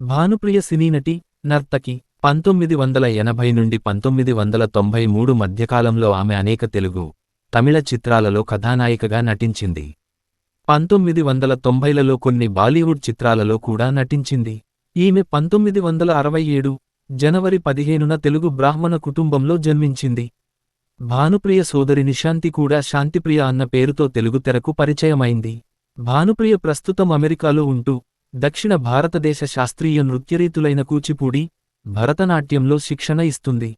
భానుప్రియ సినీనటి, నర్తకి. 1980 నుండి 1993 మధ్యకాలంలో ఆమె అనేక తెలుగు, తమిళ చిత్రాలలో కథానాయికగా నటించింది. 1990లలో కొన్ని బాలీవుడ్ చిత్రాలలో కూడా నటించింది. ఈమె 1967 జనవరి 15న తెలుగు బ్రాహ్మణ కుటుంబంలో జన్మించింది. భానుప్రియ సోదరి నిశాంతి కూడా శాంతిప్రియ అన్న పేరుతో తెలుగు తెరకు పరిచయమైంది. భానుప్రియ ప్రస్తుతం అమెరికాలో ఉంటూ దక్షిణ భారతదేశ శాస్త్రీయ నృత్యరీతులైన కూచిపూడి, భరతనాట్యంలో శిక్షణ ఇస్తుంది.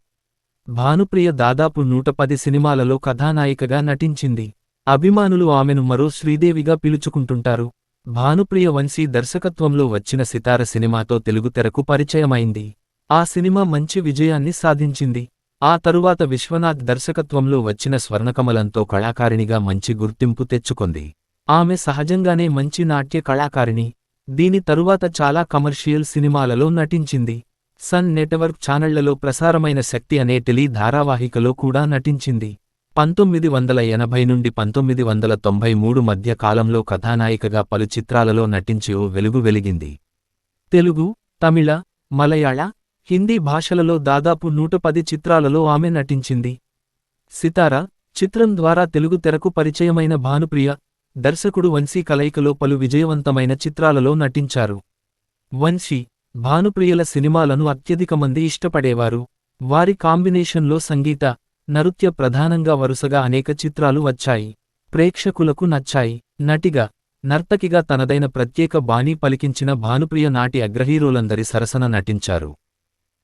భానుప్రియ దాదాపు 110 సినిమాలలో కథానాయికగా నటించింది. అభిమానులు ఆమెను మరో శ్రీదేవిగా పిలుచుకుంటుంటారు. భానుప్రియ వంశీ దర్శకత్వంలో వచ్చిన సితార సినిమాతో తెలుగు తెరకు పరిచయమైంది. ఆ సినిమా మంచి విజయాన్ని సాధించింది. ఆ తరువాత విశ్వనాథ్ దర్శకత్వంలో వచ్చిన స్వర్ణకమలంతో కళాకారిణిగా మంచి గుర్తింపు తెచ్చుకొంది. ఆమె సహజంగానే మంచి నాట్య కళాకారిణి. దీని తరువాత చాలా కమర్షియల్ సినిమాలలో నటించింది. సన్ నెట్వర్క్ ఛానళ్లలో ప్రసారమైన శక్తి అనే టెలి ధారావాహికలో కూడా నటించింది. 1980 నుండి 1993 మధ్య కాలంలో కథానాయికగా పలు చిత్రాలలో నటించి ఓ వెలుగు వెలిగింది. తెలుగు, తమిళ, మలయాళ, హిందీ భాషలలో దాదాపు 110 చిత్రాలలో ఆమె నటించింది. సితార చిత్రం ద్వారా తెలుగు తెరకు పరిచయమైన భానుప్రియ, దర్శకుడు వంశీ కలయికలో పలు విజయవంతమైన చిత్రాలలో నటించారు. వంశీ, భానుప్రియల సినిమాలను అత్యధికమంది ఇష్టపడేవారు. వారి కాంబినేషన్లో సంగీత, నృత్య ప్రధానంగా వరుసగా అనేక చిత్రాలు వచ్చాయి. ప్రేక్షకులకు నచ్చాయి. నటిగా, నర్తకిగా తనదైన ప్రత్యేక బాణీ పలికించిన భానుప్రియ నాటి అగ్రహీరోలందరి సరసన నటించారు.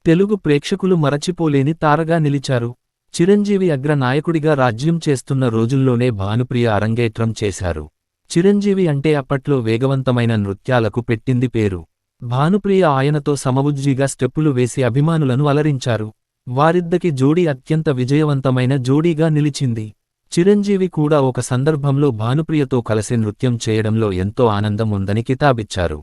తెలుగు ప్రేక్షకులు మరచిపోలేని తారగా నిలిచారు. చిరంజీవి అగ్ర నాయకుడిగా రాజ్యం చేస్తున్న రోజుల్లోనే భానుప్రియ అరంగేట్రం చేశారు. చిరంజీవి అంటే అప్పట్లో వేగవంతమైన నృత్యాలకు పెట్టింది పేరు. భానుప్రియ ఆయనతో సమవుజ్జీగా స్టెప్పులు వేసి అభిమానులను అలరించారు. వారిద్దకి జోడీ అత్యంత విజయవంతమైన జోడీగా నిలిచింది. చిరంజీవి కూడా ఒక సందర్భంలో భానుప్రియతో కలిసి నృత్యం చేయడంలో ఎంతో ఆనందం ఉందని కితాబిచ్చారు.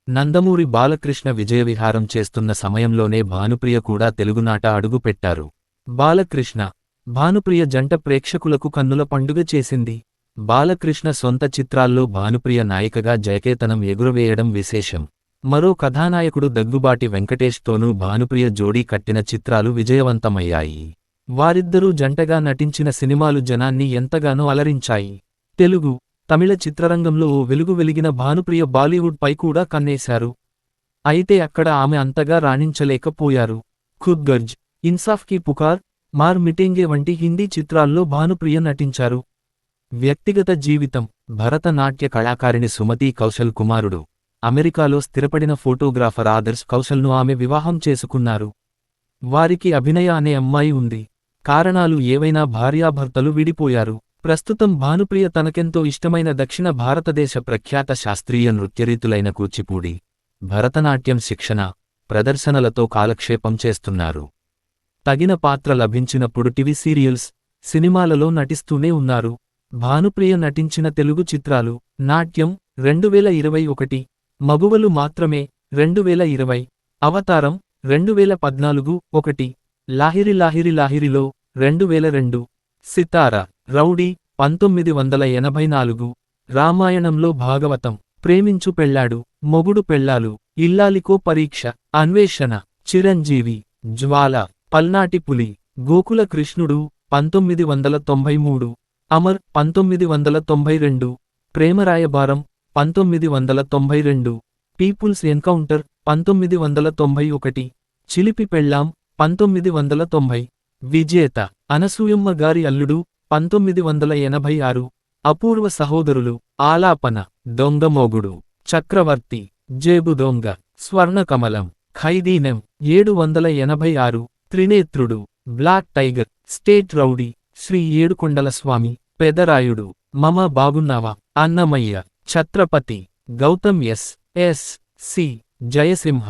నందమూరి బాలకృష్ణ విజయవిహారం చేస్తున్న సమయంలోనే భానుప్రియ కూడా తెలుగునాట అడుగుపెట్టారు. బాలకృష్ణ, భానుప్రియ జంట ప్రేక్షకులకు కన్నుల పండుగ చేసింది. బాలకృష్ణ సొంత చిత్రాల్లో భానుప్రియ నాయికగా జయకేతనం ఎగురవేయడం విశేషం. మరో కథానాయకుడు దగ్గుబాటి వెంకటేష్తోనూ భానుప్రియ జోడీ కట్టిన చిత్రాలు విజయవంతమయ్యాయి. వారిద్దరూ జంటగా నటించిన సినిమాలు జనాన్ని ఎంతగానో అలరించాయి. తెలుగు, తమిళ చిత్రరంగంలో ఓ వెలుగు వెలిగిన భానుప్రియ బాలీవుడ్ పై కూడా కన్నేశారు. అయితే అక్కడ ఆమె అంతగా రాణించలేకపోయారు. ఖుద్ గర్జ్, ఇన్సాఫ్ కీ పుకార్, మార్ మిటేంగే వంటి హిందీ చిత్రాల్లో భానుప్రియ నటించారు. వ్యక్తిగత జీవితం. భరతనాట్య కళాకారిణి సుమతీ కౌశల్ కుమారుడు, అమెరికాలో స్థిరపడిన ఫోటోగ్రాఫర్ ఆదర్శ్ కౌశల్ను ఆమె వివాహం చేసుకున్నారు. వారికి అభినయ అనే అమ్మాయి ఉంది. కారణాలు ఏవైనా భార్యాభర్తలు విడిపోయారు. ప్రస్తుతం భానుప్రియ తనకెంతో ఇష్టమైన దక్షిణ భారతదేశ ప్రఖ్యాత శాస్త్రీయ నృత్యరీతులైన కూచిపూడి, భరతనాట్యం శిక్షణ, ప్రదర్శనలతో కాలక్షేపం చేస్తున్నారు. తగిన పాత్ర లభించినప్పుడు టీవీ సీరియల్స్, సినిమాలలో నటిస్తూనే ఉన్నారు. భానుప్రియ నటించిన తెలుగు చిత్రాలు: నాట్యం 2021, మగువలు మాత్రమే 2020, అవతారం 2014, 1, లాహిరి లాహిరి లాహిరిలో 2002, సితార, రౌడీ 1984, రామాయణంలో భాగవతం, ప్రేమించు పెళ్ళాడు, మొగుడు పెళ్ళాలు, ఇల్లాలికో పరీక్ష, అన్వేషణ, చిరంజీవి, జ్వాల, పల్నాటి పులి, గోకుల కృష్ణుడు 1993, అమర్ 1992, ప్రేమరాయబారం 1992, పీపుల్స్ ఎన్కౌంటర్ 1991, చిలిపి పెళ్ళాం 1990, విజేత, అనసూయమ్మ గారి అల్లుడు 1986, అపూర్వ సహోదరులు, ఆలాపన, దొంగమోగుడు, చక్రవర్తి, జేబు దొంగ, స్వర్ణకమలం, ఖైదీనం 786, Trinetrudu, black tiger, state rowdy, Shri Edukondala Swamy, Pedarayudu, Mama Bagunnava, Annamayya, Chhatrapati, Gautam S. C. Jayasimha.